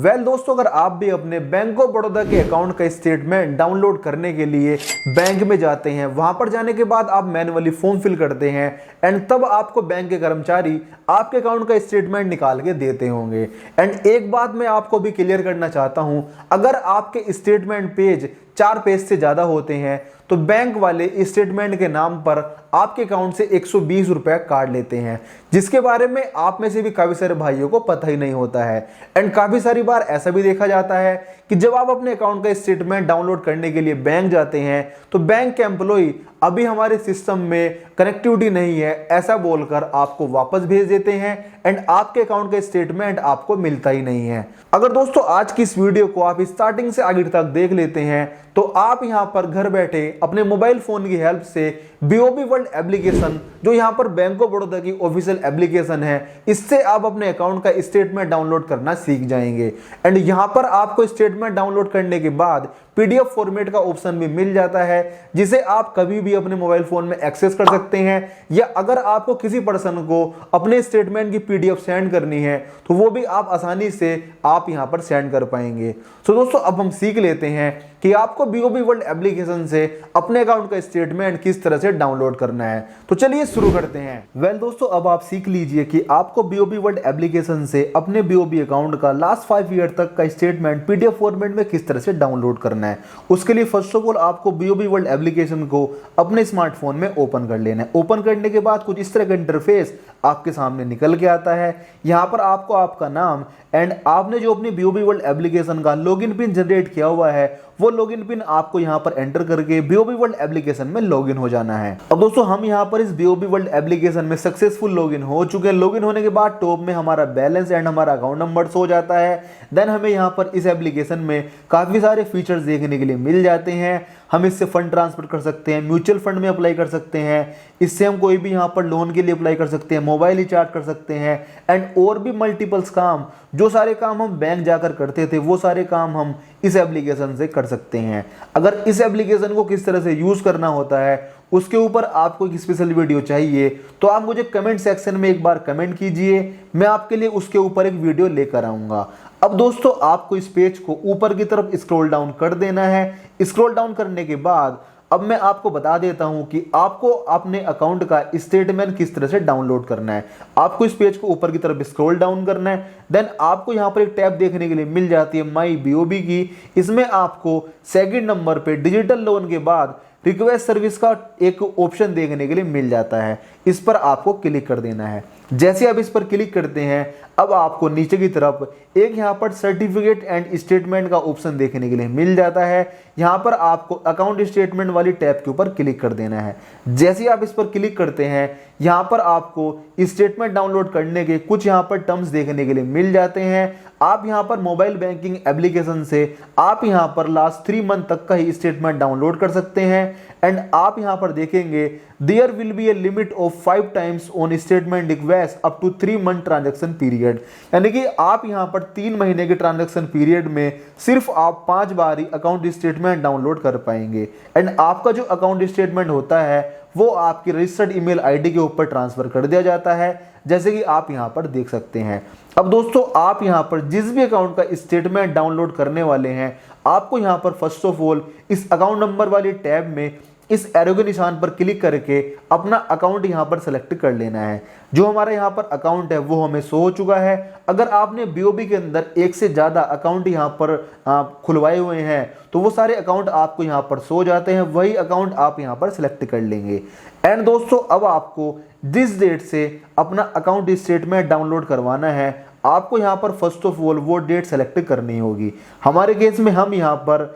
दोस्तों, अगर आप भी अपने बैंक ऑफ बड़ौदा के अकाउंट का स्टेटमेंट डाउनलोड करने के लिए बैंक में जाते हैं, वहां पर जाने के बाद आप मैन्युअली फॉर्म फिल करते हैं एंड तब आपको बैंक के कर्मचारी आपके अकाउंट का स्टेटमेंट निकाल के देते होंगे। एंड एक बात मैं आपको भी क्लियर करना चाहता हूं, अगर आपके स्टेटमेंट पेज 4 पेज से ज्यादा होते हैं तो बैंक वाले स्टेटमेंट के नाम पर आपके अकाउंट से 120 रुपए काट लेते हैं, जिसके बारे में आप में से भी काफी सारे भाइयों को पता ही नहीं होता है। एंड काफी सारी बार ऐसा भी देखा जाता है कि जब आप अपने अकाउंट का स्टेटमेंट डाउनलोड करने के लिए बैंक जाते हैं तो बैंक के एम्प्लॉय अभी हमारे सिस्टम में कनेक्टिविटी नहीं है ऐसा बोलकर आपको वापस भेज देते हैं एंड आपके अकाउंट का स्टेटमेंट आपको मिलता ही नहीं है। अगर दोस्तों आज की इस वीडियो को आप स्टार्टिंग से आगे तक देख लेते हैं तो आप यहां पर घर बैठे अपने मोबाइल फोन की हेल्प से बीओबी वर्ल्ड एप्लीकेशन, जो यहां पर बैंक ऑफ बड़ौदा की ऑफिशियल एप्लीकेशन है, इससे आप अपने अकाउंट का स्टेटमेंट डाउनलोड करना सीख जाएंगे। एंड यहां पर आपको स्टेटमेंट डाउनलोड करने के बाद पीडीएफ फॉर्मेट का ऑप्शन भी मिल जाता है, जिसे आप कभी भी अपने मोबाइल फोन में एक्सेस कर सकते हैं, या अगर आपको किसी पर्सन को अपने स्टेटमेंट की पीडीएफ सेंड करनी है तो वो भी आप आसानी से आप यहां पर सेंड कर पाएंगे। तो दोस्तों अब हम सीख लेते हैं कि आपको बीओबी वर्ल्ड एप्लीकेशन से अपने अकाउंट का स्टेटमेंट किस तरह से डाउनलोड करना है। तो चलिए शुरू करते हैं। दोस्तों अब आप सीख लीजिए कि आपको बीओबी वर्ल्ड एप्लीकेशन से अपने बीओबी अकाउंट का लास्ट 5 ईयर तक का स्टेटमेंट पीडीएफ फॉर्मेट में किस तरह से डाउनलोड करना है। उसके लिए फर्स्ट ऑफ ऑल आपको बीओबी वर्ल्ड एप्लीकेशन को अपने स्मार्टफोन में ओपन कर लेना है। ओपन करने के बाद कुछ इस तरह का इंटरफेस आपके सामने निकल के आता है। यहाँ पर आपको आपका नाम एंड आपने जो अपनी बीओबी वर्ल्ड एप्लीकेशन का लॉगिन पिन जनरेट किया हुआ है वो लॉगिन पिन आपको यहाँ पर एंटर करके बीओबी वर्ल्ड एप्लीकेशन में लॉगिन हो जाना है। अब दोस्तों हम यहाँ पर इस बीओबी वर्ल्ड एप्लीकेशन में सक्सेसफुल लॉगिन हो चुके हैं। लॉगिन होने के बाद टॉप में हमारा बैलेंस एंड हमारा अकाउंट नंबर शो जाता है। देन हमें यहाँ पर इस एप्लीकेशन में काफी सारे फीचर्स देखने के लिए मिल जाते हैं। हम इससे फंड ट्रांसफर कर सकते हैं, म्यूचुअल फंड में अप्लाई कर सकते हैं, इससे हम कोई भी यहाँ पर लोन के लिए अप्लाई कर सकते हैं, मोबाइल रिचार्ज कर सकते हैं एंड और भी मल्टीपल्स काम, जो सारे काम हम बैंक जाकर करते थे वो सारे काम हम इस एप्लीकेशन से कर सकते हैं। अगर इस एप्लीकेशन को किस तरह से यूज करना होता है उसके ऊपर आपको एक स्पेशल वीडियो चाहिए तो आप मुझे कमेंट सेक्शन में एक बार कमेंट कीजिए, मैं आपके लिए उसके ऊपर एक वीडियो लेकर आऊंगा। अब दोस्तों आपको इस पेज को ऊपर की तरफ स्क्रॉल डाउन कर देना है। स्क्रॉल डाउन करने के बाद अब मैं आपको बता देता हूं कि आपको अपने अकाउंट का स्टेटमेंट किस तरह से डाउनलोड करना है। आपको इस पेज को ऊपर की तरफ स्क्रॉल डाउन करना है। देन आपको यहां पर एक टैब देखने के लिए मिल जाती है माई बीओबी की। इसमें आपको सेकंड नंबर पे डिजिटल लोन के बाद रिक्वेस्ट सर्विस का एक ऑप्शन देखने के लिए मिल जाता है। इस पर आपको क्लिक कर देना है। जैसे आप इस पर क्लिक करते हैं अब आपको नीचे की तरफ एक यहाँ पर सर्टिफिकेट एंड स्टेटमेंट का ऑप्शन देखने के लिए मिल जाता है। यहाँ पर आपको अकाउंट स्टेटमेंट वाली टैब के ऊपर क्लिक कर देना है। जैसे आप इस पर क्लिक करते हैं यहाँ पर आपको स्टेटमेंट डाउनलोड करने के कुछ यहाँ पर टर्म्स देखने के लिए मिल जाते हैं। आप यहाँ पर मोबाइल बैंकिंग एप्लीकेशन से आप यहाँ पर लास्ट 3 मंथ तक का ही स्टेटमेंट डाउनलोड कर सकते हैं एंड आप यहाँ पर देखेंगे there will be a limit of 5 times on statement request up to 3 month transaction period, यानी कि आप यहाँ पर 3 महीने के ट्रांजैक्शन पीरियड में सिर्फ आप 5 बार ही अकाउंट स्टेटमेंट डाउनलोड कर पाएंगे एंड आपका जो अकाउंट स्टेटमेंट होता है वो आपकी रजिस्टर्ड ईमेल आईडी के ऊपर ट्रांसफर कर दिया जाता है, जैसे कि आप यहाँ पर देख सकते हैं। अब दोस्तों आप यहाँ पर जिस भी अकाउंट का स्टेटमेंट डाउनलोड करने वाले हैं आपको यहाँ पर फर्स्ट ऑफ ऑल इस अकाउंट नंबर वाली टैब में इस एरो के निशान पर क्लिक करके अपना अकाउंट यहाँ पर सेलेक्ट कर लेना है। जो हमारा यहाँ पर अकाउंट है वो हमें शो हो चुका है। अगर आपने बीओबी के अंदर एक से ज़्यादा अकाउंट यहाँ पर खुलवाए हुए हैं तो वो सारे अकाउंट आपको यहाँ पर शो जाते हैं, वही अकाउंट आप यहाँ पर सेलेक्ट कर लेंगे। एंड दोस्तों अब आपको जिस डेट से अपना अकाउंट स्टेटमेंट डाउनलोड करवाना है आपको यहाँ पर फर्स्ट ऑफ ऑल वो डेट सेलेक्ट करनी होगी। हमारे केस में हम यहाँ पर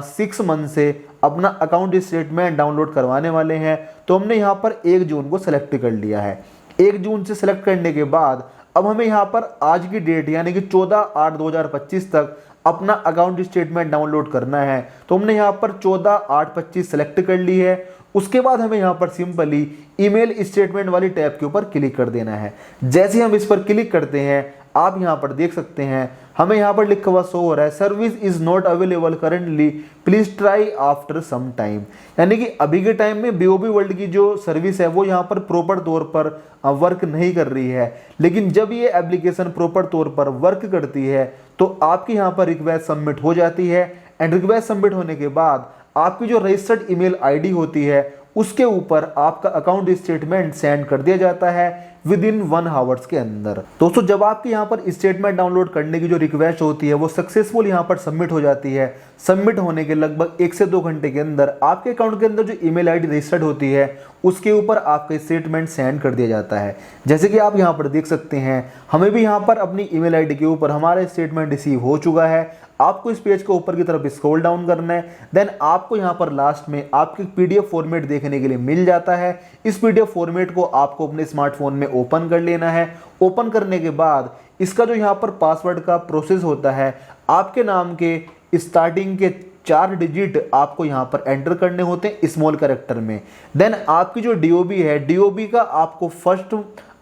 6 मंथ से अपना अकाउंट स्टेटमेंट डाउनलोड करवाने वाले हैं तो हमने यहाँ पर 1 जून को सेलेक्ट कर लिया है। 1 जून से सेलेक्ट करने के बाद अब हमें यहाँ पर आज की डेट यानी कि 14/8/2025 तक अपना अकाउंट स्टेटमेंट डाउनलोड करना है तो हमने यहाँ पर 14/8/25 सेलेक्ट कर ली है। उसके बाद हमें यहाँ पर सिंपली ईमेल स्टेटमेंट वाली टैब के ऊपर क्लिक कर देना है। जैसे हम इस पर क्लिक करते हैं आप यहाँ पर देख सकते हैं हमें यहाँ पर लिखा हुआ शो हो रहा है service is not available currently, please try after some time. यानी कि अभी के टाइम में बीओबी वर्ल्ड की जो सर्विस है वो यहाँ पर प्रॉपर तौर पर वर्क नहीं कर रही है, लेकिन जब ये एप्लीकेशन प्रॉपर तौर पर वर्क करती है तो आपकी यहाँ पर रिक्वेस्ट सबमिट हो जाती है। एंड रिक्वेस्ट सबमिट होने के बाद आपकी जो रजिस्टर्ड ईमेल आईडी होती है उसके ऊपर आपका अकाउंट स्टेटमेंट सेंड कर दिया जाता है विद इन 1 आवर्स के अंदर। दोस्तों जब आपकी यहाँ पर स्टेटमेंट डाउनलोड करने की जो रिक्वेस्ट होती है वो सक्सेसफुल यहाँ पर सबमिट हो जाती है, सबमिट होने के लगभग 1 से 2 घंटे के अंदर आपके अकाउंट के अंदर जो ईमेल आईडी रजिस्टर्ड होती है उसके ऊपर आपका स्टेटमेंट सेंड कर दिया जाता है। जैसे कि आप यहाँ पर देख सकते हैं हमें भी यहाँ पर अपनी ईमेल आईडी के ऊपर हमारा स्टेटमेंट रिसीव हो चुका है। आपको इस पेज को ऊपर की तरफ स्क्रॉल डाउन करना है, देन आपको यहाँ पर लास्ट में आपके पीडीएफ फॉर्मेट देखने के लिए मिल जाता है। इस पीडीएफ फॉर्मेट को आपको अपने स्मार्टफोन में ओपन कर लेना है। ओपन करने के बाद इसका जो यहाँ पर पासवर्ड का प्रोसेस होता है, आपके नाम के स्टार्टिंग के 4 डिजिट आपको यहाँ पर एंटर करने होते हैं स्मॉल कैरेक्टर में। देन आपकी जो डीओबी है, डीओबी का आपको फर्स्ट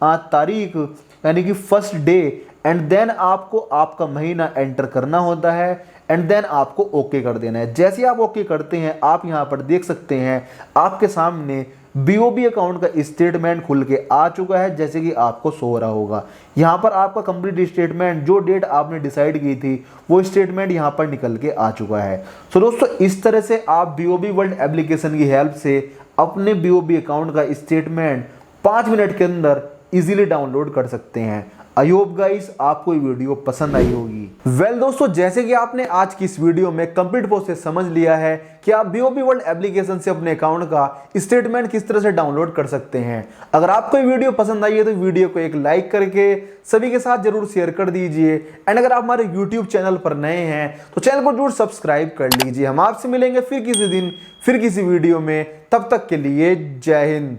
तारीख यानी कि फर्स्ट डे एंड देन आपको आपका महीना एंटर करना होता है एंड देन आपको ओके कर देना है। जैसे ही आप ओके करते हैं आप यहाँ पर देख सकते हैं आपके सामने बीओबी अकाउंट का स्टेटमेंट खुल के आ चुका है, जैसे कि आपको शो हो रहा होगा। यहाँ पर आपका कंप्लीट स्टेटमेंट जो डेट आपने डिसाइड की थी वो स्टेटमेंट यहाँ पर निकल के आ चुका है। सो दोस्तों इस तरह से आप बीओबी वर्ल्ड एप्लीकेशन की हेल्प से अपने बीओबी अकाउंट का स्टेटमेंट 5 मिनट के अंदर इजीली डाउनलोड कर सकते हैं। आई होप गाइस आपको ये वीडियो पसंद आई होगी। वेल दोस्तों जैसे कि आपने आज की इस वीडियो में कंप्लीट प्रोसेस समझ लिया है कि आप बीओबी वर्ल्ड एप्लीकेशन से अपने अकाउंट का स्टेटमेंट किस तरह से डाउनलोड कर सकते हैं। अगर आपको ये वीडियो पसंद आई है तो वीडियो को एक लाइक करके सभी के साथ जरूर शेयर कर दीजिए। एंड अगर आप हमारे यूट्यूब चैनल पर नए हैं तो चैनल को जरूर सब्सक्राइब कर लीजिए। हम आपसे मिलेंगे फिर किसी दिन फिर किसी वीडियो में, तब तक के लिए जय हिंद।